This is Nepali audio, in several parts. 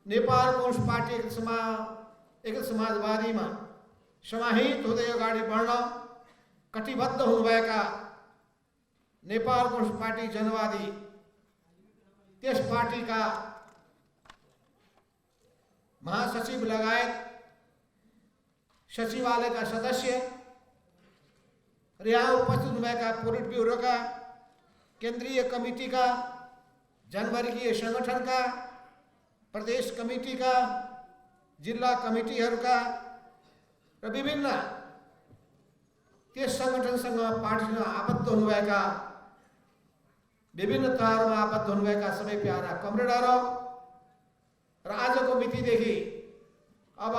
नेपाल कम्युनिस्ट पार्टी एकीकृत समाजवादीमा समाहित हुँदै अगाडि बढ्न कटिबद्ध हुनुभएका नेपाल कम्युनिस्ट पार्टी जनवादी त्यस पार्टीका महासचिव लगायत सचिवालयका सदस्य र यहाँ उपस्थित हुनुभएका पोलिट ब्युरोका केन्द्रीय कमिटीका जनवर्गीय संगठनका प्रदेश कमिटीका जिल्ला कमिटीहरूका र विभिन्न त्यस संगठनसँग पार्टीसँग आबद्ध हुनुभएका विभिन्न तहहरूमा आबद्ध हुनुभएका सबै प्यारा कमरेडहरू र आजको मितिदेखि अब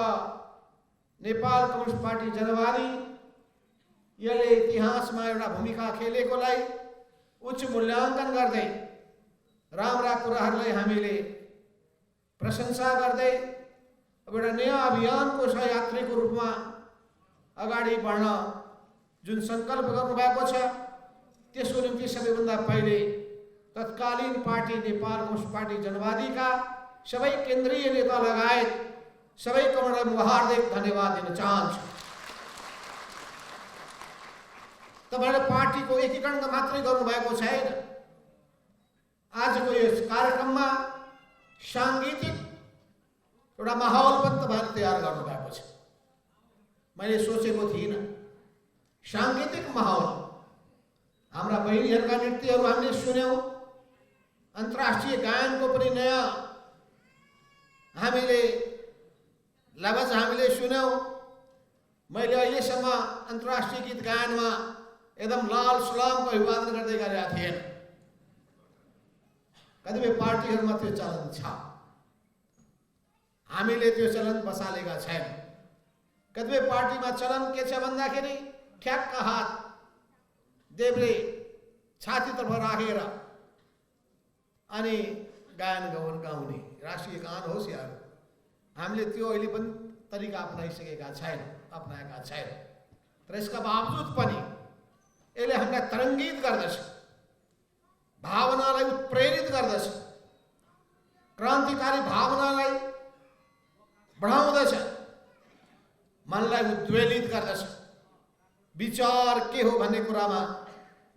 नेपाल कम्युनिस्ट पार्टी जनवादी यसले इतिहासमा एउटा भूमिका खेलेकोलाई उच्च मूल्याङ्कन गर्दै राम्रा कुराहरूलाई हामीले प्रशंसा गर्दै अब एउटा नयाँ अभियानको सहयात्रीको रूपमा अगाडि बढ्न जुन सङ्कल्प गर्नुभएको छ त्यसको निम्ति सबैभन्दा पहिले तत्कालीन पार्टी नेपाल कम्युनिस्ट पार्टी जनवादीका सबै केन्द्रीय नेता लगायत सबै कमरेडलाई म हार्दिक धन्यवाद दिन चाहन्छु। तपाईहरुले पार्टीको एकीकरण मात्रै गर्नुभएको छैन, आजको यस कार्यक्रममा साङ्गीतिक एउटा माहौल पनि तपाईहरुले तयार गर्नुभएको छ। मैले सोचेको थिइनँ साङ्गीतिक माहौल, हाम्रा बहिनीहरूका नृत्यहरू हामीले सुन्यौं, अन्तर्राष्ट्रिय गायनको पनि नयाँ हामीले लवज हामीले सुन्यौं। मैले अहिलेसम्म अन्तर्राष्ट्रिय गीत गायनमा एकदम लाल सलामको अभिवादन गर्दै गरेका थिएन। कतिपय पार्टीहरूमा त्यो चलन छ, हामीले त्यो चलन बसालेका छैन। कतिपय पार्टीमा चलन के छ भन्दाखेरि ठ्याक्क हात देब्रे छातीतर्फ राखेर अनि गायन गाउने, राष्ट्रिय गान होस् या हामीले त्यो अहिले पनि तरिका अपनाइसकेका अपनाएका छैन। तर यसका बावजुद पनि यसले हामीलाई तरङ्गित गर्दछ, भावनालाई उत्प्रेरित गर्दछ, क्रान्तिकारी भावनालाई बढाउँदछ, मनलाई उद्वेलित गर्दछ, विचार के हो भन्ने कुरामा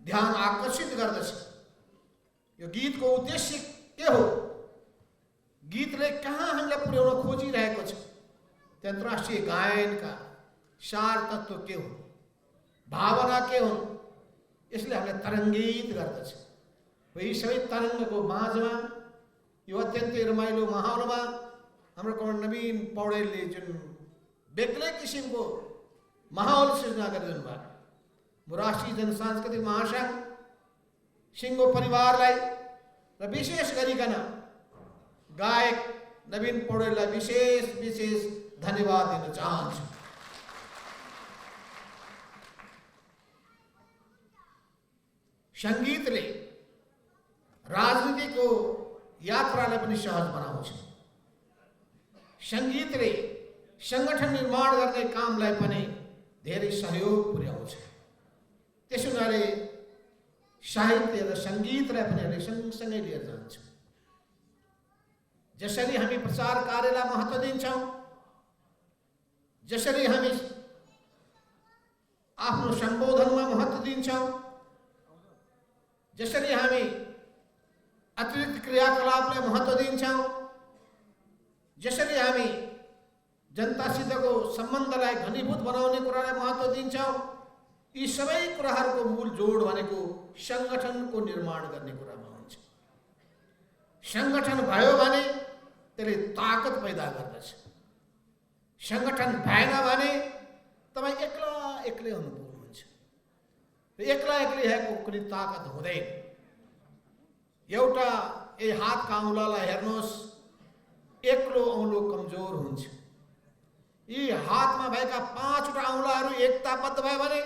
ध्यान आकर्षित गर्दछ। यो गीतको उद्देश्य के हो, गीतले कहाँ हामीलाई पुर्याउन खोजिरहेको छ, त्यो अन्तर्राष्ट्रिय गायनका सार तत्व के हो, भावना के हुन्, यसले हामीलाई तरङ्गित गर्दछ। यी सबै तरङ्गको माझमा यो अत्यन्तै रमाइलो माहौलमा हाम्रो कमरेड नवीन पौडेलले जुन बेग्लै किसिमको माहौल सृजना गरिदिनु भयो, म राष्ट्रिय जनसांस्कृतिक महासङ्घ सिङ्गो परिवारलाई र विशेष गरिकन गायक नवीन पौडेललाई विशेष धन्यवाद दिन चाहन्छु। सङ्गीतले राजनीतिको यात्रालाई पनि सहज बनाउँछ, सङ्गीतले सङ्गठन निर्माण गर्ने कामलाई पनि धेरै सहयोग पुर्याउँछ। त्यसो हुनाले साहित्य र सङ्गीतलाई पनि हामीले सँगसँगै लिएर जान्छौँ। जसरी हामी प्रचार कार्यलाई महत्त्व दिन्छौँ, जसरी हामी आफ्नो सम्बोधनमा महत्त्व दिन्छौँ, जसरी हामी अतिरिक्त क्रियाकलापलाई महत्त्व दिन्छौँ, जसरी हामी जनतासितको सम्बन्धलाई घनीभूत बनाउने कुरालाई महत्त्व दिन्छौँ, यी सबै कुराहरूको मूल जोड भनेको सङ्गठनको निर्माण गर्ने कुरामा हुन्छ। सङ्गठन भयो भने त्यसले ताकत पैदा गर्दछ, सङ्गठन भएन भने तपाईँ एक्लै हुनु पुग्नुहुन्छ। एक्लै भएको कुनै ताकत हुँदैन। एउटा यही हातका औँलालाई हेर्नुहोस्, एक्लो औँलो कमजोर हुन्छ। यी हातमा भएका 5वटा औँलाहरू एकताबद्ध भयो भने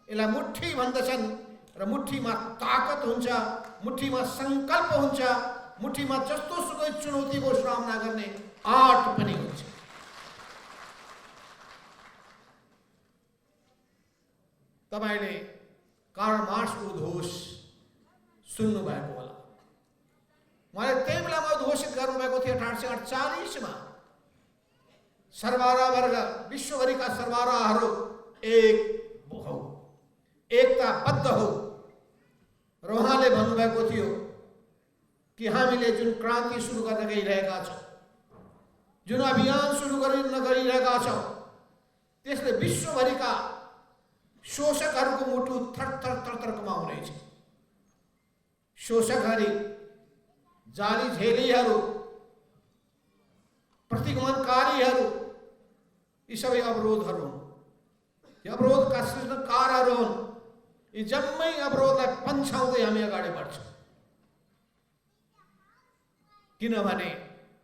यसलाई मुट्ठी भन्दछन् र मुट्ठीमा ताकत हुन्छ, मुट्ठीमा सङ्कल्प हुन्छ, मुट्ठीमा जस्तो सुकै चुनौतीको सामना गर्ने आँट पनि हुन्छ। तपाईले कार्ल मार्क्सको उद्घोष सुन्नुभएको होला। उहाँले त्यही बेलामा उद्घोषित गर्नुभएको थियो 1848 में सर्वहारा वर्ग विश्वभरिका सर्वहाराहरू एक हो, एकताबद्ध हो। र उहाँले भन्नुभएको थियो कि हामीले जुन क्रान्ति सुरु गर्न गइरहेका छौँ, जुन अभियान सुरु गर्न गइरहेका छौँ, त्यसले विश्वभरिका शोषकहरूको मुटु थरथर थरथर कमाउनेछ। शोषकहरू, जाली झेलीहरू, प्रतिगमनकारीहरू, यी सबै अवरोधहरू हुन्। यो अवरोधका सृजनकारहरू हुन्। यी जम्मै अवरोधलाई पन्छाउँदै हामी अगाडि बढ्छौँ, किनभने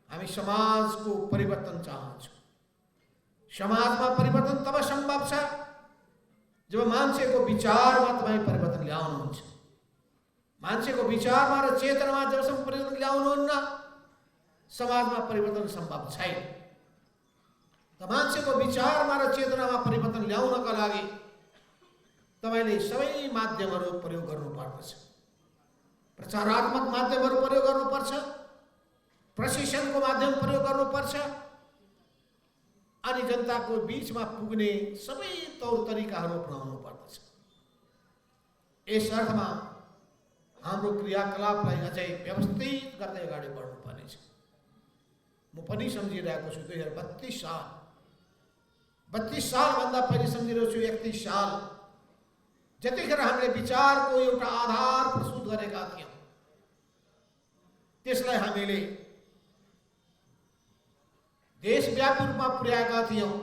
हामी समाजको परिवर्तन चाहन्छौँ। समाजमा परिवर्तन तब सम्भव छ जब मान्छेको विचारमा तपाईँ परिवर्तन ल्याउनुहुन्छ। मान्छेको विचारमा र चेतनामा जबसम्म परिवर्तन ल्याउनुहुन्न, समाजमा परिवर्तन सम्भव छैन। त मान्छेको विचारमा र चेतनामा परिवर्तन ल्याउनका लागि तपाईले सबै माध्यमहरू प्रयोग गर्नुपर्दछ। प्रचारात्मक माध्यमहरू प्रयोग गर्नुपर्छ, प्रशिक्षणको माध्यम प्रयोग गर्नुपर्छ, अनि जनताको बीचमा पुग्ने सबै तौर तरिकाहरू अपनाउनु पर्दछ। यस अर्थमा हाम्रो क्रियाकलापलाई अझै व्यवस्थित गर्दै अगाडि बढ्नुपर्नेछ। म पनि सम्झिरहेको छु 2032 साल, 32 सालभन्दा पहिले सम्झिरहेको छु 31 साल, जतिखेर हामीले विचारको एउटा आधार प्रस्तुत गरेका थियौँ, त्यसलाई हामीले देशव्यापी रूपमा पुर्याएका थियौँ।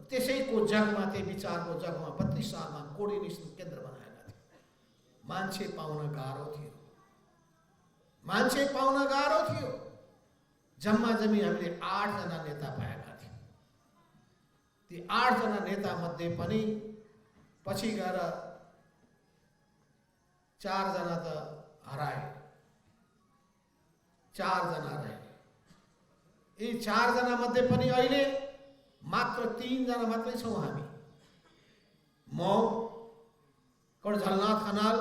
त्यसैको जगमा, त्यो विचारको जगमा 32 सालमा कोर्डिनेसन केन्द्र बनाएका थियौँ। मान्छे पाउन गाह्रो थियो, मान्छे पाउन गाह्रो थियो। जम्मा जम्मी हामीले 8 जना नेता पाएका थियौँ। ती 8 जना नेता मध्ये पनि पछि गएर 4 जना त हराए, 4 जना रहे। यी 4 जना मध्ये पनि अहिले मात्र 3 जना मात्रै छौँ हामी, म, कर्ण झलनाथ खनाल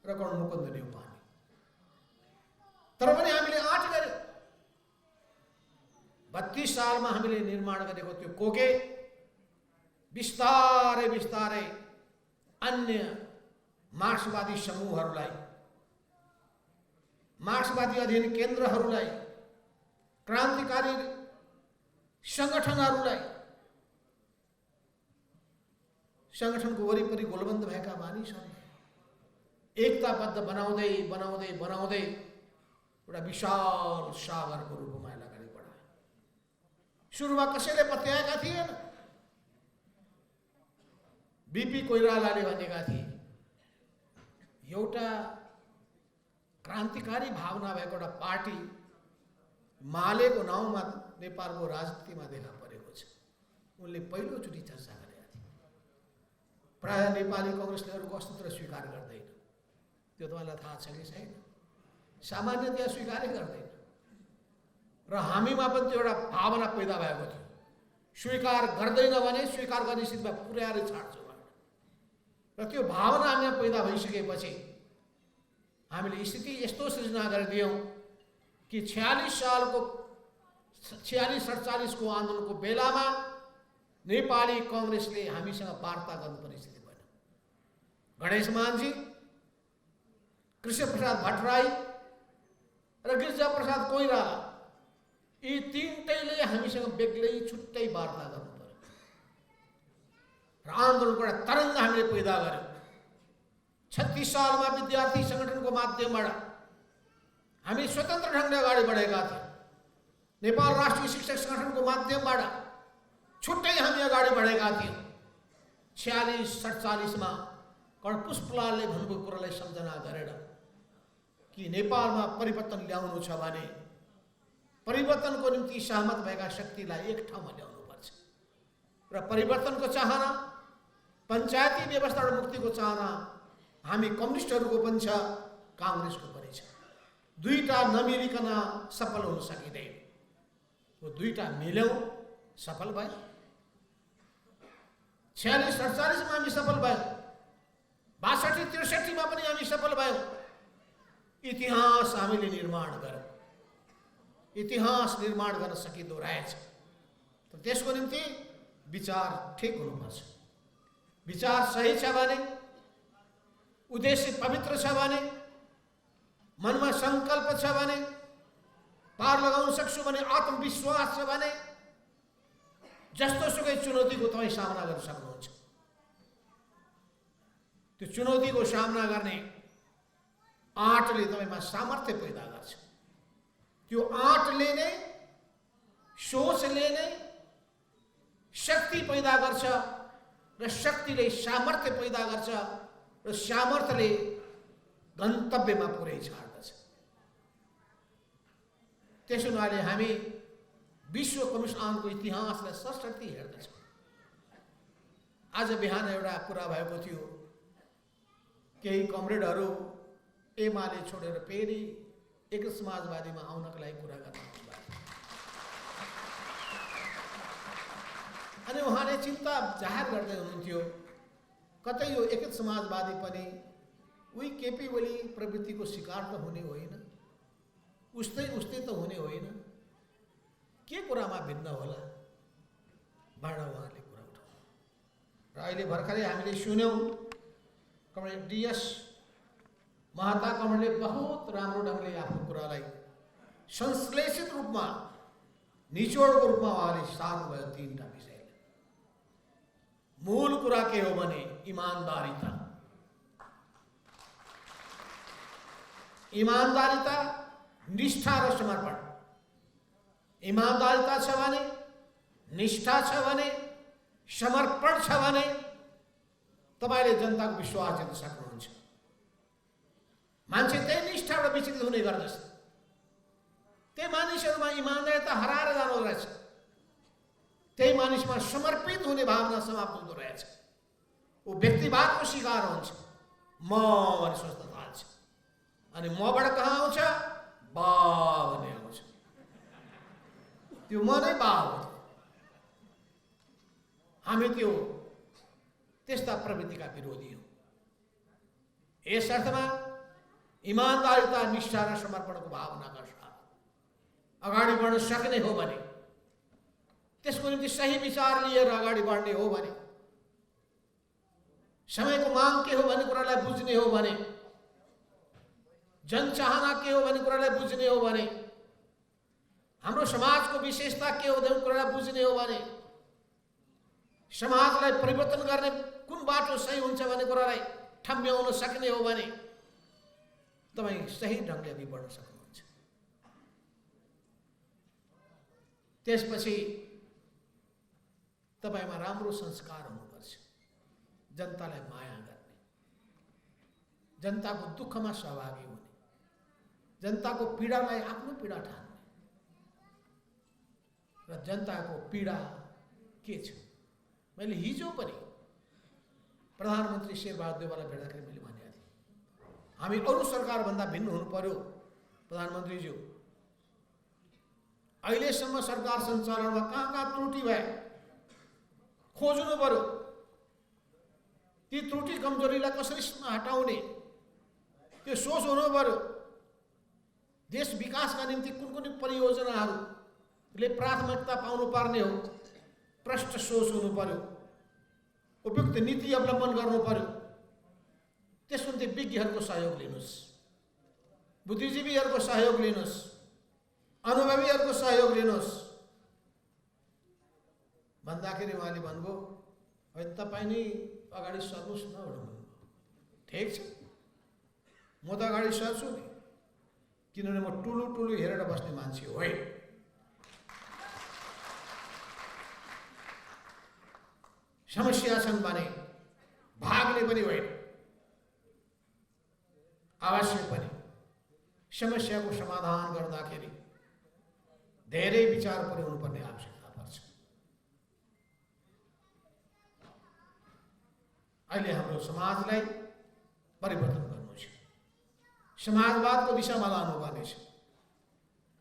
र कर्ण मुकुन्द नेउपाने। तर पनि हामीले 8 गर्यौँ। 32 सालमा हामीले निर्माण गरेको त्यो कोके बिस्तारै बिस्तारै अन्य मार्क्सवादी समूहहरूलाई, मार्क्सवादी अध्ययन केन्द्रहरूलाई, क्रान्तिकारी सङ्गठनहरूलाई, सङ्गठनको वरिपरि गोलबन्द भएका मानिसहरूलाई एकताबद्ध बनाउँदै बनाउँदै बनाउँदै एउटा विशाल सागरको रूपमा अगाडि बढाए। सुरुमा कसैले पत्याएका थिएन। बीपी कोइरालाले भनेका थिए, एउटा क्रान्तिकारी भावना भएको एउटा पार्टी मालेको नाउँमा नेपालको राजनीतिमा देखा परेको छ। उनले पहिलोचोटि चर्चा गरेका थिए। प्रायः नेपाली कांग्रेसले अरूको अस्तित्व स्वीकार गर्दैन, त्यो तपाईँलाई थाहा छ कि छैन? सामान्यतया स्वीकारै गर्दैन। र हामीमा पनि त्यो एउटा भावना पैदा भएको थियो, स्वीकार गर्दैन भने स्वीकार गर्ने स्थितिमा पुर्याएर छाड्छौँ। र त्यो भावना हामीमा पैदा भइसकेपछि हामीले स्थिति यस्तो सृजना गरिदियौँ कि 46-47 को आन्दोलनको बेलामा नेपाली कांग्रेसले हामीसँग वार्ता गर्नुपर्ने स्थिति भयो। गणेश मानजी, कृष्ण प्रसाद भट्टराई र गिरिजा प्रसाद कोइराला, यी तीनटैले हामीसँग बेग्लै छुट्टै वार्ता गर्नु पर्यो र आन्दोलनको एउटा तरङ्ग हामीले पैदा गर्यौँ। 36 सालमा विद्यार्थी सङ्गठनको माध्यमबाट हामी स्वतन्त्र ढङ्गले अगाडि बढेका थियौँ। नेपाल राष्ट्रिय शिक्षक सङ्गठनको माध्यमबाट छुट्टै हामी अगाडि बढेका थियौँ। 46-47 मा कर्ण पुष्पलालले भन्नुभएको कुरालाई सम्झना गरेर कि नेपालमा परिवर्तन ल्याउनु छ भने परिवर्तनको निम्ति सहमत भएका शक्तिलाई एक ठाउँमा ल्याउनुपर्छ। र परिवर्तनको चाहना, पञ्चायती व्यवस्थाबाट मुक्तिको चाहना हामी कम्युनिस्टहरूको पनि छ, काङ्ग्रेसको पनि छ। दुईटा नमिलिकन सफल हुन सकिँदैन। वो दुईटा मिल्यौँ, सफल भयो। 46-47 मा हामी सफल भयौँ, 62-63 मा पनि हामी सफल भयौँ। इतिहास हामीले निर्माण गर्यौँ। इतिहास निर्माण गर्न सकिँदो रहेछ। तर त्यसको निम्ति विचार ठिक हुनुपर्छ। विचार सही छ भने, उद्देश्य पवित्र छ भने, मनमा संकल्प छ भने, पार लगाउन सक्छु भने, आत्मविश्वास छ भने, जस्तो सुकै चुनौतीको तपाईँ सामना गर्न सक्नुहुन्छ। त्यो चुनौतीको सामना गर्ने आँटले तपाईँमा सामर्थ्य पैदा गर्छ। त्यो आँटले नै, सोचले नै शक्ति पैदा गर्छ र शक्तिले सामर्थ्य पैदा गर्छ र सामर्थ्यले गन्तव्यमा पुर्याइ छाड्दछ। त्यसो हुनाले हामी विश्व कम्युनिस्ट आन्दोलनको इतिहासलाई सरसर्ती हेर्दछौँ। आज बिहान एउटा कुरा भएको थियो, केही कमरेडहरू एमाले छोडेर फेरि एकीकृत समाजवादीमा आउनका लागि कुरा गर्नु भयो। अनि उहाँले चिन्ता जाहेर गर्दै हुनुहुन्थ्यो, कतै यो एकीकृत समाजवादी पनि उही केपी ओली प्रवृत्तिको शिकार त हुने होइन, उस्तै त हुने होइन, के कुरामा भिन्न होला भनेर उहाँले कुरा उठाउनु। र अहिले भर्खरै हामीले सुन्यौँ कमरेड डीएस महाता कमरेडले बहुत राम्रो ढङ्गले आफ्नो कुरालाई संश्लेषित रूपमा, निचोडको रूपमा उहाँले सार्नुभयो। तीनटा विषय, मूल कुरा के हो भने इमानदारिता, इमानदारिता, निष्ठा र समर्पण। इमानदारिता छ भने, निष्ठा छ भने, समर्पण छ भने तपाईले जनताको विश्वास जित्न सक्नुहुन्छ। मान्छे त्यही निष्ठाबाट विचलित हुने गर्दछ, त्यही मानिसहरूमा इमानदारिता हराएर जानु रहेछ, त्यही मानिसमा समर्पित हुने भावना समाप्त हुँदो रहेछ। ऊ व्यक्तिवादको शिकार हुन्छ, म भन्ने सोच्न थाल्छ, अनि मबाट कहाँ आउँछ, बा भन्ने आउँछ। त्यो म नै बा हो। हामी त्यो त्यस्ता प्रवृत्तिका विरोधी हौँ। यस अर्थमा इमानदारिता, निष्ठा र समर्पणको भावनाका साथ अगाडि बढ्न सक्ने हो भने, त्यसको निम्ति सही विचार लिएर अगाडि बढ्ने हो भने, समयको माग के हो भन्ने कुरालाई बुझ्ने हो भने, जनचाहना के हो भन्ने कुरालाई बुझ्ने हो भने, हाम्रो समाजको विशेषता के हो भन्ने कुरालाई बुझ्ने हो भने, समाजलाई परिवर्तन गर्ने कुन बाटो सही हुन्छ भन्ने कुरालाई ठम्ब्याउन सक्ने हो भने तपाईँ सही ढङ्गले अघि बढ्न सक्नुहुन्छ। त्यसपछि तपाईँमा राम्रो संस्कार हुनुपर्छ, जनतालाई माया गर्ने, जनताको दुःखमा सहभागी हुने, जनताको पीडालाई आफ्नो पीडा ठान्ने। र जनताको पीडा के छ, मैले हिजो पनि प्रधानमन्त्री शेरबहादुर देउवालाई भेट्दाखेरि मैले भनेको थिएँ, हामी अरू सरकारभन्दा भिन्न हुनु पर्यो। प्रधानमन्त्रीज्यू, अहिलेसम्म सरकार सञ्चालनमा कहाँ कहाँ त्रुटि भए खोज्नु पर्यो, ती त्रुटि कमजोरीलाई कसरी हटाउने त्यो सोच हुनु पर्यो। देश विकासका निम्ति कुन कुन परियोजनाहरूले प्राथमिकता पाउनु पर्ने हो, प्रष्ट सोच हुनु पर्यो, उपयुक्त नीति अवलम्बन गर्नु पर्यो। त्यसको निम्ति विज्ञहरूको सहयोग लिनुहोस्, बुद्धिजीवीहरूको सहयोग लिनुहोस्, अनुभवीहरूको सहयोग लिनुहोस् भन्दाखेरि उहाँले भन्नुभयो, होइन तपाईँ नै अगाडि सर्नुहोस् न भन्नुभयो। ठिक छ, म त अगाडि सर्छु नि, किनभने म टुलु टुलु हेरेर बस्ने मान्छे होइन। समस्या छन् भने भाग्ने पनि होइन, आवश्यक पनि। समस्याको समाधान गर्दाखेरि धेरै विचार पुर्याउनु पर्ने आवश्यकता पर्छ। अहिले हाम्रो समाजलाई परिवर्तन गर्नु छ, समाजवादको दिशामा लानुपर्ने छ।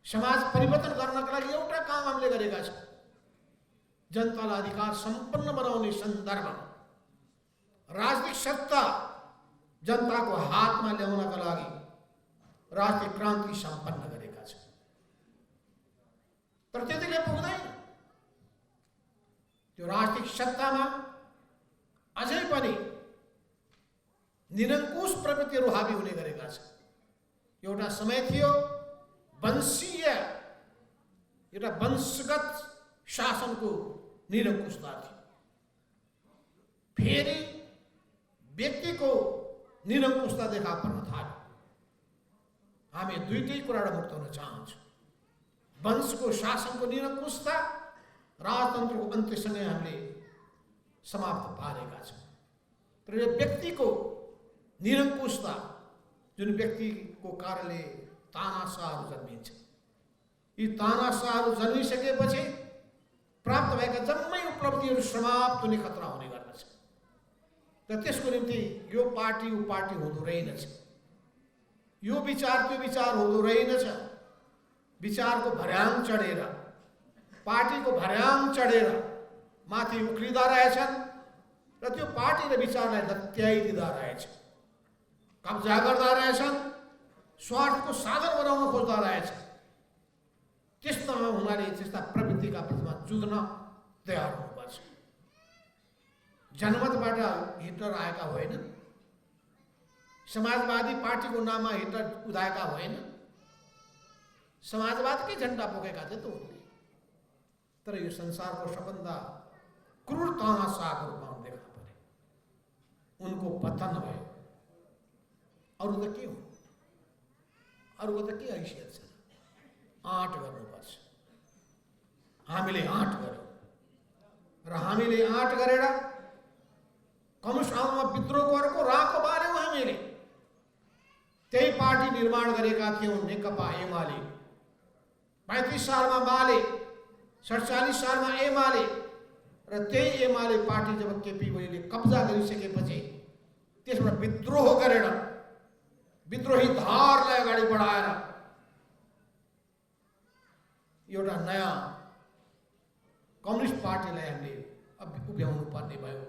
समाज परिवर्तन गर्नका लागि एउटा काम हामीले गरेका छौँ, जनतालाई अधिकार सम्पन्न बनाउने सन्दर्भमा राजनीतिक सत्ता जनताको हातमा ल्याउनका लागि राजनीतिक क्रान्ति सम्पन्न गरेका छौँ। तर त्यतिले पुग्दैन। त्यो राजनीतिक सत्तामा अझै पनि निरङ्कुश प्रवृत्तिहरू हावी हुने गरेका छन्। एउटा समय थियो वंशीय, एउटा वंशगत शासनको निरङ्कुशता थियो। फेरि व्यक्तिको निरङ्कुशता देखा पर्न थाल्यो। हामी दुईटै कुराबाट मुक्त हुन चाहन्छौँ। वंशको शासनको निरङ्कुशता राजतन्त्रको अन्त्यसँगै हामीले समाप्त पारेका छौँ। तर यो व्यक्तिको निरङ्कुशता, जुन व्यक्तिको कारणले तानाशाहहरू जन्मिन्छ, यी तानाशाहहरू जन्मिसकेपछि प्राप्त भएका जम्मै उपलब्धिहरू समाप्त हुने खतरा हुने गर्दछ। र त्यसको निम्ति यो पार्टी ऊ पार्टी हुँदो रहेनछ, यो विचार त्यो विचार हुँदो रहेनछ। विचारको भर्याङ चढेर, पार्टीको भर्याङ चढेर माथि उक्लिँदा रहेछन् र त्यो पार्टी र विचारलाई लत्याइदिँदा रहेछ, कब्जा गर्दा रहेछन्, स्वार्थको साधन बनाउन खोज्दा रहेछ। त्यस्ता हुनाले त्यस्ता प्रवृत्तिका प्रतिमा जुझ्न तयार हुनुपर्छ। जनमतबाट हिटलर आएका होइनन्, समाजवादी पार्टीको नाममा हिटलर उदाएका होइनन्, समाजवादकै झन्डा बोकेका थिए त उनले। तर यो संसारको सबभन्दा क्रूर तानाशाहको रूपमा देखा परे। उनको पतन भयो। अरू त के हो, अरूको त के हैसियत छ? आँट गर्नुपर्छ। हामीले आँट गर्यौँ र हामीले आँट गरेर कम्युनिस्ट आन्दोलनमा विद्रोह गरेको राको बाल्यौँ। हामीले त्यही पार्टी निर्माण गरेका थियौँ, नेकपा एमाले। 35 सालमा बाले, 47 सालमा एमाले, र त्यही एमाले पार्टी जब केपी ओलीले कब्जा गरिसकेपछि त्यसबाट विद्रोह गरेर, विद्रोही धारलाई अगाडि बढाएर एउटा नयाँ कम्युनिस्ट पार्टीलाई हामीले उभ्याउनु पर्ने भयो।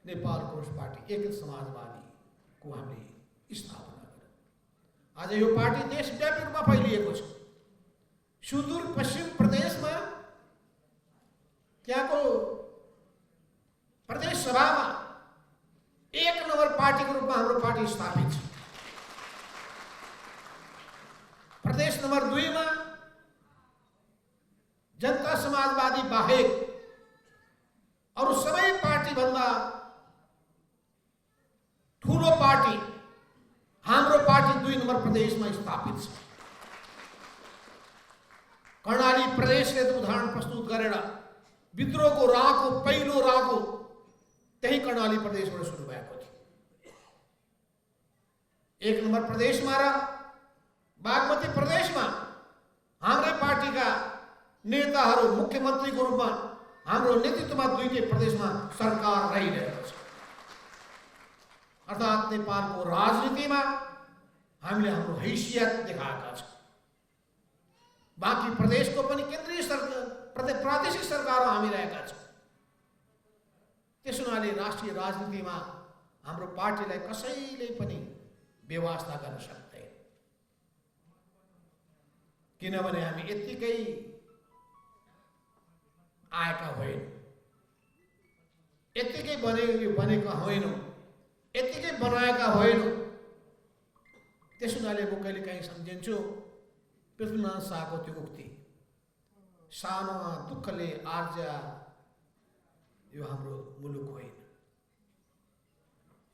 नेपाल कम्युनिस्ट पार्टी, एक समाजवादीको हामीले स्थापना गर्यौँ। आज यो पार्टी देशव्यापी रूपमा फैलिएको छ। सुदूर पश्चिम प्रदेशमा त्यहाँको प्रदेश सभामा 1 नम्बर पार्टीको रूपमा हाम्रो पार्टी स्थापित छ। प्रदेश नम्बर 2 मा जनता समाजवादी बाहेक अरू सबै पार्टीभन्दा ठुलो पार्टी हाम्रो पार्टी 2 नम्बर प्रदेशमा स्थापित छ। कर्णाली प्रदेशले त उदाहरण प्रस्तुत गरेर विद्रोहको राहको पहिलो राहको त्यही कर्णाली प्रदेशबाट सुरु भएको थियो। 1 नम्बर प्रदेशमा र बागमती प्रदेशमा हाम्रै पार्टीका नेताहरू मुख्यमन्त्रीको रूपमा हाम्रो नेतृत्वमा दुईटै प्रदेशमा सरकार रहिरहेको छ। अर्थात् नेपालको राजनीतिमा हामीले हाम्रो हैसियत देखाएका छौँ। बाँकी प्रदेशको पनि केन्द्रीय सरकार, प्रादेशिक सरकारमा हामी रहेका छौँ। त्यस हुनाले राष्ट्रिय राजनीतिमा हाम्रो पार्टीलाई कसैले पनि व्यवस्था गर्न सक्दैन, किनभने हामी यत्तिकै आएका होइनौँ, यत्तिकै बनेका होइनौँ, यत्तिकै बनाएका होइनौँ। त्यस हुनाले म कहिलेकाहीँ सम्झिन्छु पृथ्वीनारायण शाहको त्यो उक्ति, सानोमा दुःखले आर्जा यो हाम्रो मुलुक होइन।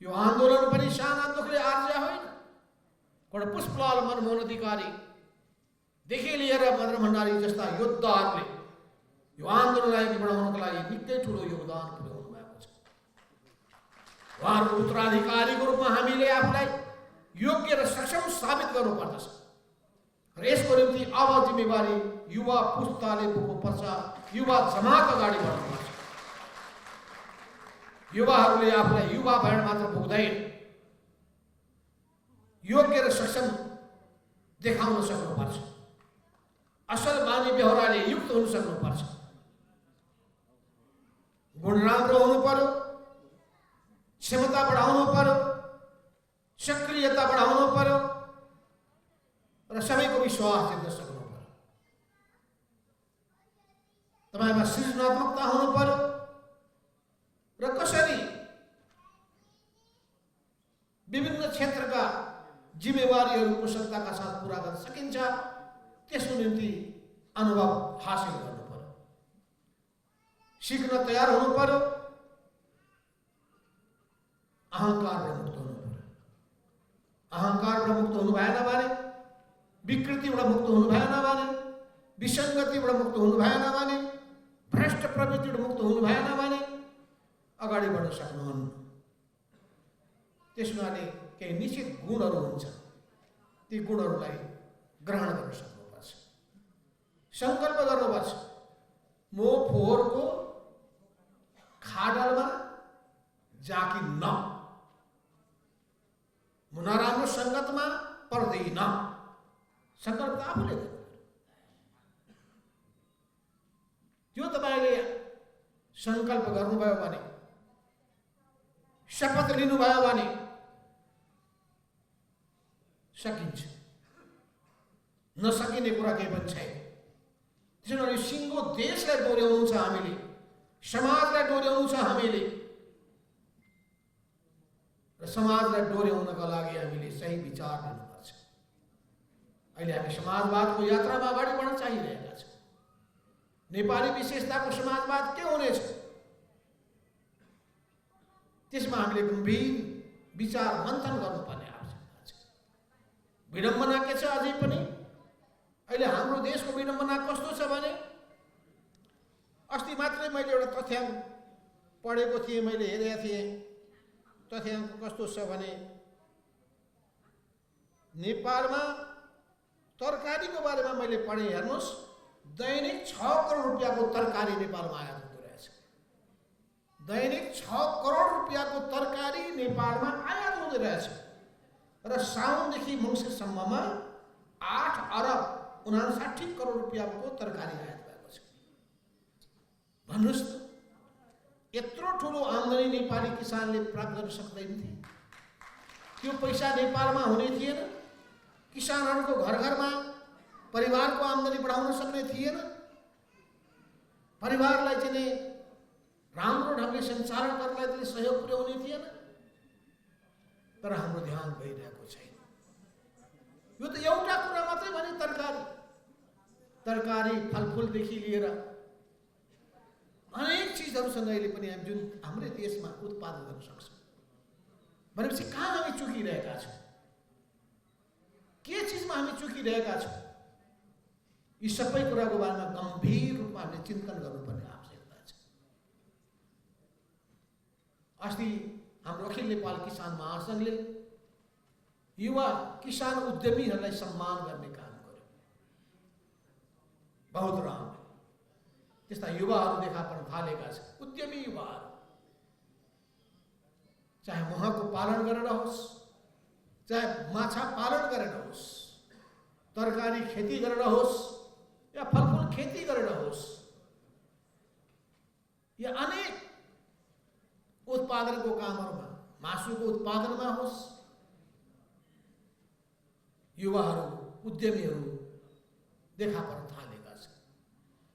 यो आन्दोलन पनि साना दुःखले आर्जा होइन। पुष्पलाल मनमोहन अधिकारीदेखि लिएर मदन भण्डारी जस्ता योद्धाहरूले यो आन्दोलनलाई अघि बढाउनको लागि निकै ठुलो योगदान पुर्याउनु भएको छ। उहाँहरूको उत्तराधिकारीको रूपमा हामीले आफूलाई योग्य र सक्षम साबित गर्नुपर्दछ र यसको निम्ति अब जिम्मेवारी युवा पुस्ताले बोक्नुपर्छ, युवा जमात अगाडि बढ्नुपर्छ। युवाहरूले आफूलाई युवा भएर मात्र पुग्दैन, योग्य र सक्षम देखाउन सक्नुपर्छ, असल बानी बेहोराले युक्त हुन सक्नुपर्छ, गुण राम्रो हुनु पर्यो, क्षमता बढाउनु पर्यो, सक्रियता बढाउनु पर्यो र सबैको विश्वास जित्न सक्नु पर्यो। तपाईमा सृजनात्मकता हुनु पर्यो र कसरी विभिन्न क्षेत्रका जिम्मेवारीहरू कुशलताका साथ पूरा गर्न सकिन्छ त्यसको निम्ति अनुभव हासिल गर्नु पर्यो, सिक्न तयार हुनु पर्यो, अहंकारबाट मुक्त हुनु पर्यो। अहंकारबाट मुक्त हुनु भएन भने, विकृतिबाट मुक्त हुनु भएन भने, विसङ्गतिबाट मुक्त हुनु भएन भने, भ्रष्ट प्रवृत्तिबाट मुक्त हुनु भएन भने अगाडि बढ्न सक्नुहुन्न। त्यसमाले केही निश्चित गुणहरू हुन्छ, ती गुणहरूलाई ग्रहण गर्न सक्नुपर्छ, सङ्कल्प गर्नुपर्छ। म फोहोरको खाडलमा जाकिन्न, म नराम्रो सङ्गतमा पर्दैन। सङ्कल्प त आफूले गर्नु। त्यो तपाईँले सङ्कल्प गर्नुभयो भने, शपथ लिनुभयो भने सकिन्छ, नसकिने कुरा केही पनि छैन। त्यसैले सिङ्गो देशलाई डोर्याउनु छ हामीले, समाजलाई डोर्याउनु छ हामीले, र समाजलाई डोर्याउनका लागि हामीले सही विचार लिनुपर्छ। अहिले हामी समाजवादको यात्रामा अगाडि बढ्न चाहिरहेका छौँ। नेपाली विशेषताको समाजवाद के हुनेछ, त्यसमा हामीले गम्भीर विचार मन्थन गर्नुपर्ने आवश्यकता छ। विडम्बना के छ अझै पनि? अहिले हाम्रो देशको विडम्बना कस्तो छ भने, अस्ति मात्रै मैले एउटा तथ्याङ्क पढेको थिएँ, मैले हेरेका थिएँ। तथ्याङ्क कस्तो छ भने, नेपालमा तरकारीको बारेमा मैले पढेँ। हेर्नुहोस्, दैनिक 6 करोड रुपियाँको तरकारी नेपालमा आयात हुँदो रहेछ। दैनिक 6 करोड रुपियाँको तरकारी नेपालमा आयात हुँदो रहेछ र साउनदेखि मङ्सिरसम्ममा 8 अरब 59 करोड रुपियाँको तरकारी आयात भएको छ। भन्नुहोस् त, यत्रो ठुलो आम्दानी नेपाली किसानले प्राप्त गर्न सक्दैन थिए? त्यो पैसा नेपालमा हुने थिएन? किसानहरूको घर घरमा परिवारको आम्दानी बढाउन सक्ने थिएन? परिवारलाई चाहिँ राम्रो ढङ्गले सञ्चालन गर्नलाई चाहिँ सहयोग पुर्याउने थिएन? तर हाम्रो ध्यान गइरहेको छैन। यो त एउटा कुरा मात्रै भने, तरकारी फलफुलदेखि लिएर अनेक चिजहरूसँग अहिले पनि हामी जुन हाम्रै देशमा उत्पादन गर्न सक्छौँ भनेपछि कहाँ हामी चुकिरहेका छौँ? के चिजमा हामी चुकिरहेका छौँ? यी सबै कुराको बारेमा गम्भीर रूपमा हामीले चिन्तन गर्नुपर्ने आवश्यकता छ। अस्ति हाम्रो अखिल नेपाल किसान महासङ्घले युवा किसान उद्यमीहरूलाई सम्मान गर्ने काम गर्यो। बहुत राम्रो, त्यस्ता युवाहरू देखा पर्न थालेका छन्। उद्यमी युवाहरू, चाहे महको पालन गरेर होस्, चाहे माछा पालन गरेर होस्, तरकारी खेती गरेर होस्, या फलफुल खेती गरेर होस्, या अनेक उत्पादनको कामहरूमा, मासुको उत्पादनमा होस्, युवाहरू उद्यमीहरू देखा पर्न थालेका छन्।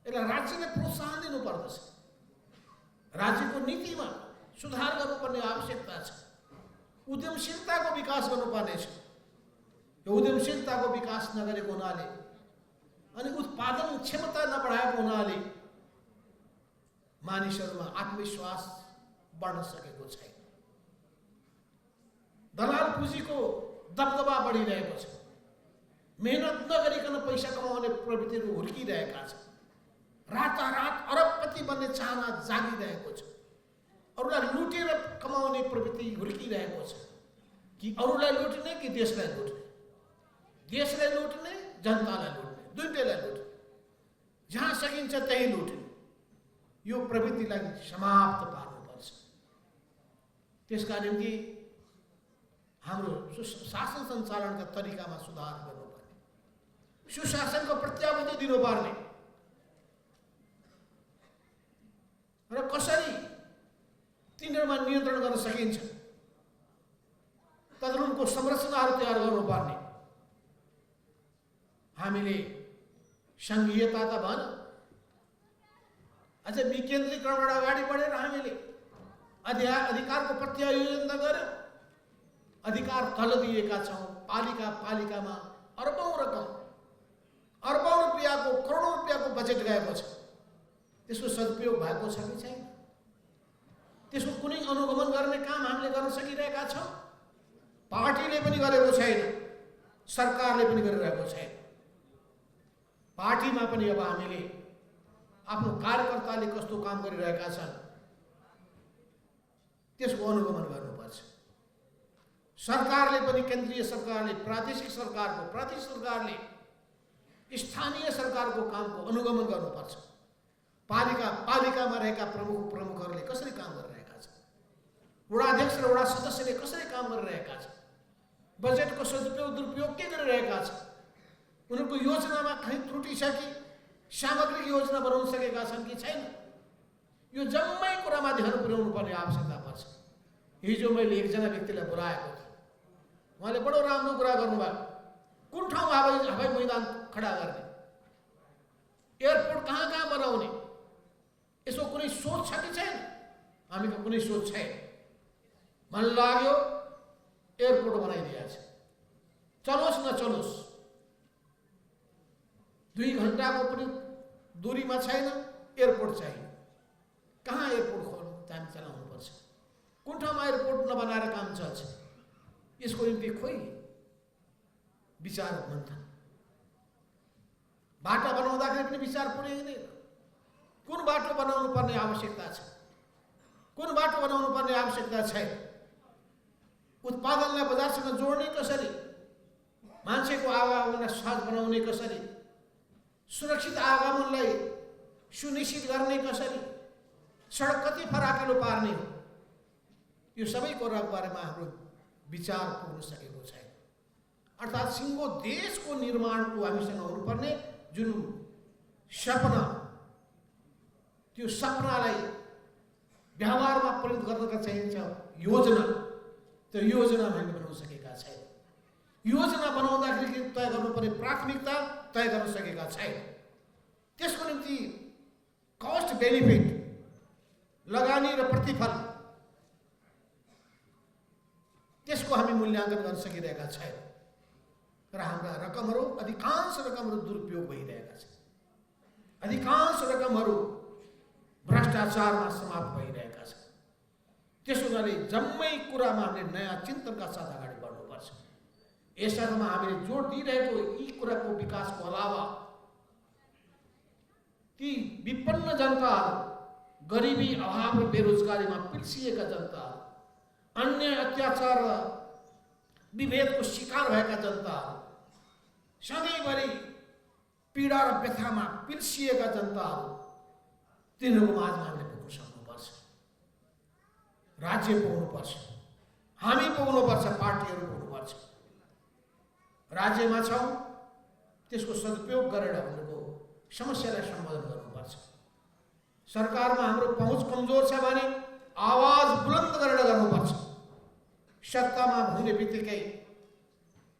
यसलाई राज्यले प्रोत्साहन दिनुपर्दछ, राज्यको नीतिमा सुधार गर्नुपर्ने आवश्यकता छ, उद्यमशीलताको विकास गर्नुपर्ने छ। यो उद्यमशीलताको विकास नगरेको हुनाले अनि उत्पादन क्षमता नबढाएको हुनाले मानिसहरूमा आत्मविश्वास बढ्न सकेको छैन। दलाल पुँजीको दबदबा बढिरहेको छ। मेहनत नगरिकन पैसा कमाउने प्रवृत्तिहरू हुर्किरहेका छन्। रातारात अरबपति बन्ने चाहना जागिरहेको छ। अरूलाई लुटेर कमाउने प्रवृत्ति हुर्किरहेको छ। कि अरूलाई लुट्ने कि देशलाई लुट्ने? देशलाई लुट्ने, जनतालाई लुट्ने, दुईटैलाई लुट्ने, जहाँ सकिन्छ त्यही लुट्ने। यो प्रवृत्तिलाई समाप्त पार्नुपर्छ। त्यसका निम्ति हाम्रो शासन सञ्चालनका तरिकामा सुधार गर्नुपर्ने, सुशासनको प्रत्याभूति दिनुपर्ने र कसरी तिनीहरूमा नियन्त्रण गर्न सकिन्छ तदनुरूपको संरचनाहरू तयार गर्नुपर्ने। हामीले सङ्घीयता त भन, अझ विकेन्द्रीकरणबाट अगाडि बढेर हामीले अधिकारको प्रत्यायोजन गर्यो। अधिकार तल दिएका छौँ। पालिकामा अर्बौं रुपियाँको करोडौं रुपियाँको बजेट गएको छ। त्यसको सदुपयोग भएको छ कि छैन? त्यसको कुनै अनुगमन गर्ने काम हामीले गर्न सकिरहेका छौँ? पार्टीले पनि गरेको छैन, सरकारले पनि गरिरहेको छैन। पार्टीमा पनि अब हामीले आफ्नो कार्यकर्ताले कस्तो काम गरिरहेका छन् त्यसको अनुगमन गर्नुपर्छ। सरकारले पनि, केन्द्रीय सरकारले, प्रादेशिक सरकारले स्थानीय सरकारको कामको अनुगमन गर्नुपर्छ। पालिकामा रहेका प्रमुखहरूले कसरी काम गरिरहेका छन्, वडाध्यक्ष र वडा सदस्यले कसरी काम गरिरहेका छन्, बजेटको सदुपयोग दुरुपयोग के गरिरहेका छन्, उनीहरूको योजनामा कहीँ त्रुटि छ कि, सामग्रिक योजना बनाउन सकेका छन् कि छैन, यो जम्मै कुरामा ध्यान पुर्याउनु पर्ने आवश्यकता पर्छ। हिजो मैले एकजना व्यक्तिलाई बोलाएको थिएँ, उहाँले बडो राम्रो कुरा गर्नुभयो। कुन ठाउँमा हवाई मैदान खडा गर्ने, एयरपोर्ट कहाँ बनाउने, यसको कुनै सोच छ कि छैन? हामीको कुनै सोच छैन। मन लाग्यो एयरपोर्ट बनाइदिएको छ, चलोस् नचलोस्, 2 घण्टाको पनि दूरीमा छैन, एयरपोर्ट चाहियो। कहाँ एयरपोर्ट हामी चलाउनुपर्छ? कुन ठाउँमा एयरपोर्ट नबनाएर काम चल्छ? यसको निम्ति खोइ विचार मन्थन। बाटो बनाउँदाखेरि पनि विचार पुर्याइँदैन। कुन बाटो बनाउनु पर्ने आवश्यकता छ, कुन बाटो बनाउनु पर्ने आवश्यकता छैन, उत्पादनलाई बजारसँग जोड्ने कसरी, मान्छेको आवागमनलाई सहज बनाउने कसरी, सुरक्षित आगमनलाई सुनिश्चित गर्ने कसरी, सडक कति फराकिलो पार्ने हो, यो सबै कुराको बारेमा हाम्रो विचार पुग्न सकेको छैन। अर्थात् सिङ्गो देशको निर्माणको हामीसँग हुनुपर्ने जुन सपना, त्यो सपनालाई व्यवहारमा परिणत गर्नका चाहिन्छ योजना, त्यो योजना हामीले बनाउन सकेका छैन। योजना बनाउँदाखेरि तय गर्नुपर्ने प्राथमिकता तय गर्न सकेका छैन। त्यसको निम्ति कस्ट बेनिफिट, लगानी र प्रतिफल, त्यसको हामी मूल्याङ्कन गर्न सकिरहेका छैन र हाम्रा रकमहरू, अधिकांश रकमहरू दुरुपयोग भइरहेका छन्। अधिकांश रकमहरू भ्रष्टाचारमा समाप्त भइरहेका छन्। त्यसो हुनाले जम्मै कुरामा हामीले नयाँ चिन्तनका साथ अगाडि बढ्नुपर्छ। यसमा हामीले जोड दिइरहेको यी कुराको विकासको अलावा ती विपन्न जनताहरू, गरिबी, अभाव र बेरोजगारीमा पिल्सिएका जनताहरू, अन्य अत्याचार र विभेदको शिकार भएका जनताहरू, सधैँभरि पीडा र व्यथामा पिल्सिएका जनताहरू, तिनीहरूको माझमा हामीले पुग्न सक्नुपर्छ। राज्य पुग्नुपर्छ, हामी पुग्नुपर्छ, पार्टीहरू पुग्नुपर्छ। राज्यमा छौँ, त्यसको सदुपयोग गरेर उनीहरूको समस्यालाई सम्बोधन गर्नुपर्छ। सरकारमा हाम्रो पहुँच कमजोर छ भने आवाज बुलन्द गरेर गर्नुपर्छ। सत्तामा हुने बित्तिकै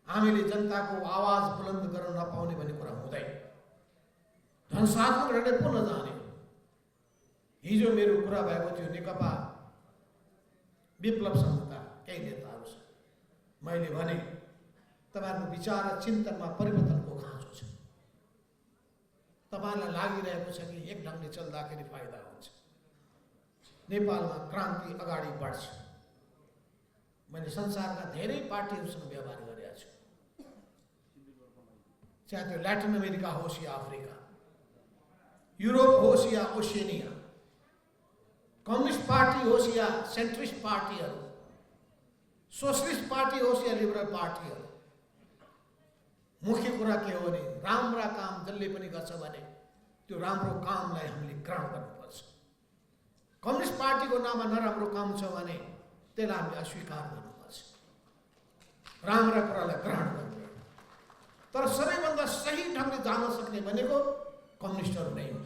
हामीले जनताको आवाज बुलन्द गर्न नपाउने भन्ने कुरा हुँदैन। ध्वंसात्मक रणले पो नजाने। हिजो मेरो कुरा भएको थियो नेकपा विप्लव संघका केही नेताहरूसँग। मैले भने तपाईँहरूको विचार र चिन्तनमा परिवर्तनको खाँचो छ। तपाईँलाई लागिरहेको छ कि एक ढङ्गले चल्दाखेरि फाइदा हुन्छ, नेपालमा क्रान्ति अगाडि बढ्छ। मैले संसारका धेरै पार्टीहरूसँग व्यवहार गरेका छु, चाहे त्यो ल्याटिन अमेरिका होस् या अफ्रिका, युरोप होस् या ओसिएनिया, कम्युनिस्ट पार्टी होस् या सेन्ट्रिस्ट पार्टीहरू, सोशलिस्ट पार्टी होस् या लिबरल पार्टीहरू। मुख्य कुरा के हो भने राम्रा काम जसले पनि गर्छ भने त्यो राम्रो कामलाई हामीले ग्रहण गर्नुपर्छ। कम्युनिस्ट पार्टीको नाममा नराम्रो काम छ भने त्यसलाई हामीले अस्वीकार गर्नुपर्छ, राम्रा कुरालाई ग्रहण गर्नु। तर सबैभन्दा सही ढङ्गले जान सक्ने भनेको कम्युनिस्टहरू नै हो।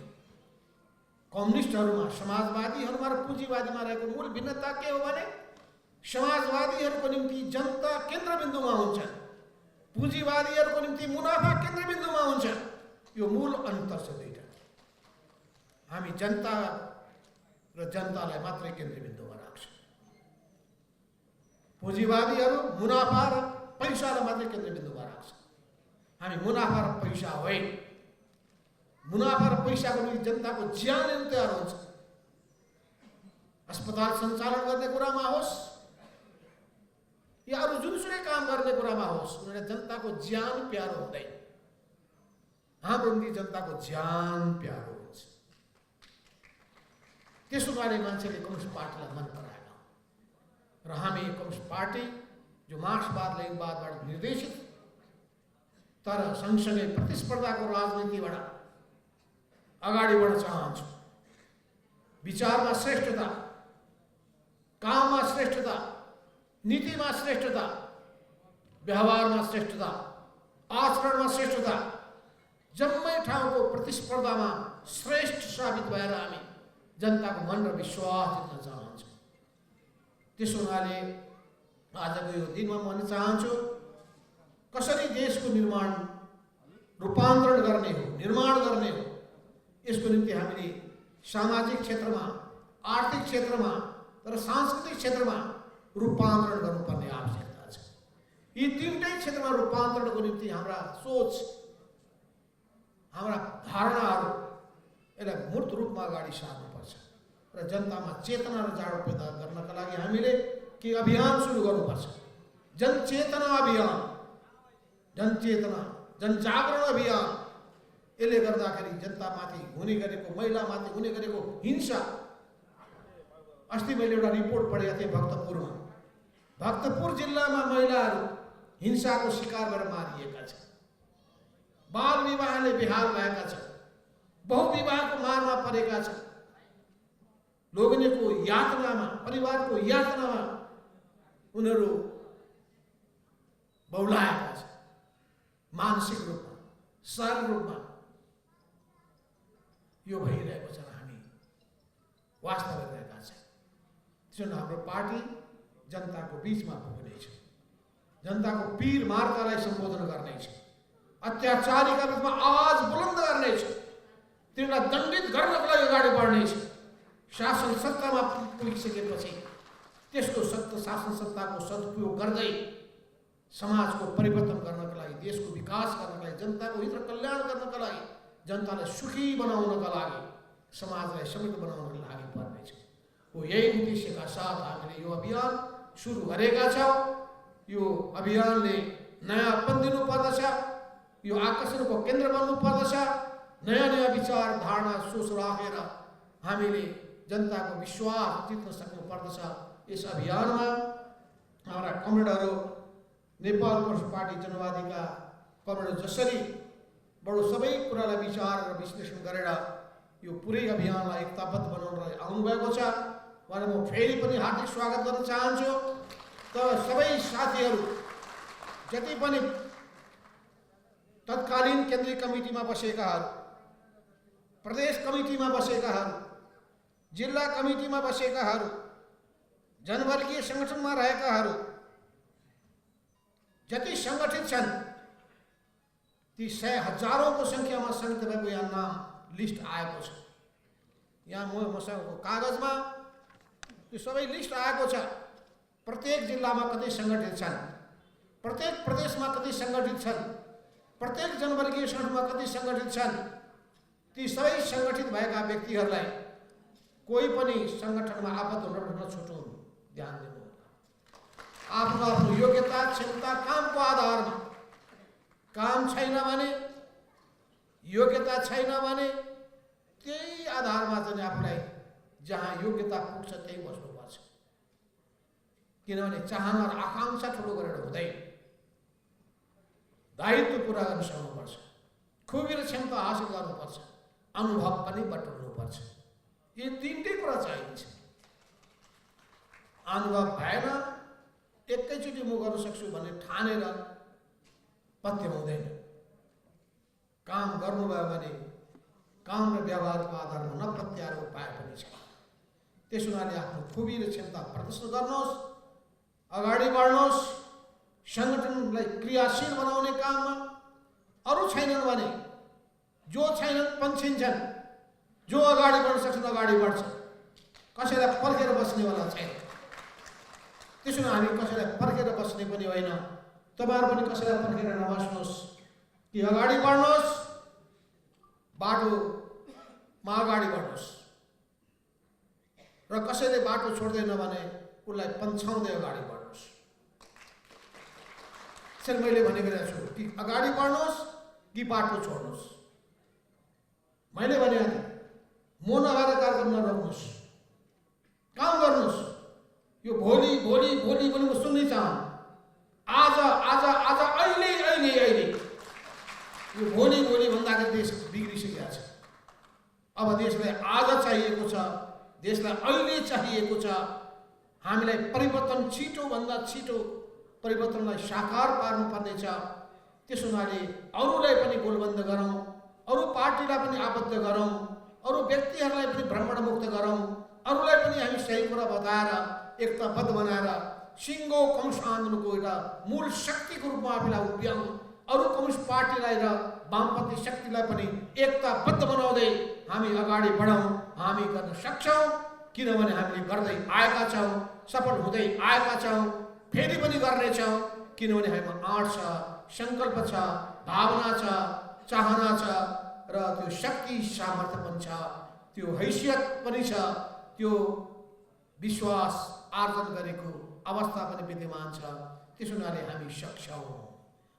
कम्युनिस्टहरूमा, समाजवादीहरूमा र पुँजीवादीमा रहेको मूल भिन्नता के हो भने समाजवादीहरूको निम्ति जनता केन्द्रबिन्दुमा हुन्छ, पुँजीवादीहरूको निम्ति मुनाफा केन्द्रबिन्दुमा हुन्छ। यो मूल अन्तर छ दुईटा। हामी जनता र जनतालाई मात्रै केन्द्रबिन्दुमा राख्छौँ। पुँजीवादीहरू मुनाफा र पैसालाई मात्रै केन्द्रबिन्दुमा राख्छन्। हामी मुनाफा र पैसा होइन, मुनाफा र पैसाको निम्ति जनताको ज्यान लिन तयार हुन्छ। अस्पताल सञ्चालन गर्ने कुरामा होस् या अरू जुनसुकै काम गर्ने कुरामा होस्, उनीहरूले जनताको ज्यान प्यारो हुँदैन। हाम्रो निम्ति जनताको ज्यान प्यारो हुन्छ। त्यसो गरी मान्छेले कम्युनिस्ट पार्टीलाई मन पराएन र हामी कम्युनिस्ट पार्टी जो मार्क्सवाद लेनिनवादबाट निर्देशित तर सँगसँगै प्रतिस्पर्धाको राजनीतिबाट अगाडि बढ्न चाहन्छौँ। विचारमा श्रेष्ठता, काममा श्रेष्ठता, नीतिमा श्रेष्ठता, व्यवहारमा श्रेष्ठता, आचरणमा श्रेष्ठता, जम्मै ठाउँको प्रतिस्पर्धामा श्रेष्ठ साबित भएर हामी जनताको मन र विश्वास जित्न चाहन्छौँ। त्यसो हुनाले आजको यो दिनमा म भन्न चाहन्छु, कसरी देशको रूपान्तरण गर्ने हो, निर्माण गर्ने हो, यसको निम्ति हामीले सामाजिक क्षेत्रमा, आर्थिक क्षेत्रमा तर सांस्कृतिक क्षेत्रमा रूपान्तरण गर्नुपर्ने आवश्यकता छ। यी तीनटै क्षेत्रमा रूपान्तरणको निम्ति हाम्रा सोच, हाम्रा धारणाहरू यसलाई मूर्त रूपमा अगाडि सार्नुपर्छ र जनतामा चेतना र जाडो पैदा गर्नका लागि हामीले के अभियान सुरु गर्नुपर्छ। जनचेतना अभियान, जनचेतना, जनजागरण अभियान। यसले गर्दाखेरि जनतामाथि हुने गरेको, महिलामाथि हुने गरेको हिंसा, अस्ति मैले एउटा रिपोर्ट पढेको थिएँ भक्तपुरमा। भक्तपुर जिल्लामा महिलाहरू हिंसाको शिकार भएर मारिएका छन्, बाल विवाहले बेहाल भएका छन्, बहुविवाहको मारमा परेका छन्, लोग्नेको यातनामा, परिवारको यातनामा उनीहरू बहुलाएका छन्, मानसिक रूपमा, शारीरिक रूपमा। यो भइरहेको छ र हामी वास्ता गरिरहेका छौँ। त्यसैले हाम्रो पार्टी जनताको बिचमा पुग्नेछ, जनताको पीर मार्कालाई सम्बोधन गर्नेछ, अत्याचारीका विरुद्धमा आवाज बुलन्द गर्नेछ, तिनीलाई दण्डित गर्नको लागि अगाडि बढ्नेछ। शासन सत्तामा पुगिसकेपछि त्यसको शासन सत्ताको सदुपयोग गर्दै समाजको परिवर्तन गर्नका लागि, देशको विकास गर्नका लागि, जनताको हित र कल्याण गर्नका लागि, जनतालाई सुखी बनाउनका लागि, समाजलाई समृद्ध बनाउनका लागि पर्नेछ। हो यही उद्देश्यका साथ हामीले यो अभियान सुरु गरेका छौँ। यो अभियानले नयाँपन दिनुपर्दछ, यो आकर्षणको केन्द्र बन्नुपर्दछ। नयाँ नयाँ विचार, धारणा, सोच राखेर हामीले जनताको विश्वास जित्न सक्नुपर्दछ। यस अभियानमा हाम्रा कमरेडहरू, नेपाल कम्युनिस्ट पार्टी जनवादीका कमरेड जसरी बडो सबै कुरालाई विचार र विश्लेषण गरेर यो पुरै अभियानलाई एकताबद्ध बनाउनलाई आउनुभएको छ, उहाँलाई म फेरि पनि हार्दिक स्वागत गर्न चाहन्छु। तर सबै साथीहरू, जति पनि तत्कालीन केन्द्रीय कमिटीमा बसेकाहरू, प्रदेश कमिटीमा बसेकाहरू, जिल्ला कमिटीमा बसेकाहरू, जनवर्गीय सङ्गठनमा रहेकाहरू, जति सङ्गठित छन् ती 100,000औंको सङ्ख्यामा सङ्गठित भएको यहाँ नाम लिस्ट आएको छ। यहाँ मसँग कागजमा त्यो सबै लिस्ट आएको छ। प्रत्येक जिल्लामा कति सङ्गठित छन्, प्रत्येक प्रदेशमा कति सङ्गठित छन्, प्रत्येक जनवर्गीय सङ्गठनमा कति सङ्गठित छन्। ती सबै सङ्गठित भएका व्यक्तिहरूलाई कोही पनि सङ्गठनमा आबद्ध हुन नछुटाउनु, ध्यान दिनु। आफ्नो आफ्नो योग्यता, क्षमता, कामको आधारमा, काम छैन भने, योग्यता छैन भने त्यही आधारमा चाहिँ आफूलाई जहाँ योग्यता पुग्छ त्यही बस्नुपर्छ। किनभने चाहना र आकाङ्क्षा ठुलो गरेर हुँदैन, दायित्व पुरा गर्न सक्नुपर्छ, खुबी र क्षमता हासिल गर्नुपर्छ, अनुभव पनि बटुल्नुपर्छ। यी तीनटै कुरा चाहिन्छ। अनुभव भएन, एकैचोटि म गर्न सक्छु भन्ने ठानेर पत्य हुँदैन। काम गर्नुभयो भने काम र व्यवहारको आधारमा नपत्याएर उपाय पनि छ। त्यसो हुनाले आफ्नो खुबी र क्षमता प्रदर्शन गर्नुहोस्, अगाडि बढ्नुहोस्, सङ्गठनलाई क्रियाशील बनाउने काममा। अरू छैनन् भने, जो छैनन् पन्छिन्छन्, जो अगाडि बढ्न सक्छ अगाडि बढ्छ, कसैलाई पर्खेर बस्नेवाला छैन। त्यसो हामी कसैलाई पर्खेर बस्ने पनि होइन। तपाईहरु पनि कसैलाई पर्खेर नबस्नुहोस्, कि अगाडि बढ्नुहोस्, बाटोमा अगाडि बढ्नुहोस्, र कसैले बाटो छोड्दैन भने उसलाई पन्छाउँदै अगाडि बढ्नुहोस्। त्यसैले मैले भनेको छु कि अगाडि बढ्नुहोस् कि बाटो छोड्नुहोस्। मैले भने म नभएर कार्यक्रम नरोक्नुहोस्, काम गर्नुहोस्। यो भोलि भोलि भोलि भोलि म सुन्नै चाहन्छु। आज आज आज अहिले अहिले अहिले यो भोलि भोलि भन्दाखेरि देश बिग्रिसकेको छ। अब देशलाई आज चाहिएको छ, देशलाई अहिले चाहिएको छ। हामीलाई परिवर्तन छिटोभन्दा छिटो परिवर्तनलाई साकार पार्नुपर्नेछ। त्यसो हुनाले अरूलाई पनि गोलबन्द गरौँ, अरू पार्टीलाई पनि आबद्ध गरौँ, अरू व्यक्तिहरूलाई पनि भ्रमणमुक्त गरौँ, अरूलाई पनि हामी सही कुरा बताएर एकताबद्ध बनाएर सिङ्गो कम्युनिस्ट आन्दोलनको एउटा मूल शक्तिको रूपमा आफूलाई उभ्याउँ। अरू कम्युनिस्ट पार्टीलाई र वामपन्थी शक्तिलाई पनि एकताबद्ध बनाउँदै हामी अगाडि बढौँ। हामी गर्न सक्छौँ, किनभने हामीले गर्दै आएका छौँ, सफल हुँदै आएका छौँ, फेरि पनि गर्नेछौँ। किनभने हामीमा आँट छ, सङ्कल्प छ, भावना छ, चाहना छ, र त्यो शक्ति सामर्थ्य पनि छ, त्यो हैसियत पनि छ, त्यो विश्वास आर्जन गरेको अवस्था पनि विद्यमान छ। त्यसो हुनाले हामी सक्छौँ,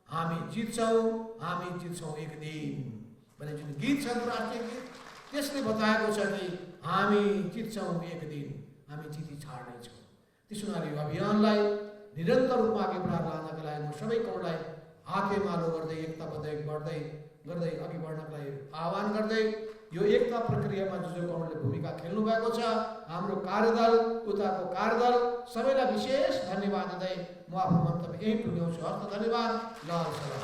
हामी जित्छौँ, हामी जित्छौँ एक दिन भने जुन गीत छ राष्ट्रिय गीत, त्यसले बताएको छ कि हामी जित्छौँ एक दिन, हामी जिती छाड्नेछौँ। त्यसो हुनाले यो अभियानलाई निरन्तर रूपमा अघि बढाएर लानका लागि म सबैकोलाई हातेमालो गर्दै एकताबद्ध गर्दै अघि बढ्नका लागि आह्वान गर्दै यो एकता प्रक्रियामा जो कमलले भूमिका खेल्नु भएको छ, हाम्रो कार्यदल, उताको कार्यदल सबैलाई विशेष धन्यवाद दिँदै म आफ्नो मन्तव्य यही टुङ्ग्याउँछु। हस्त धन्यवाद। लाल सलाम।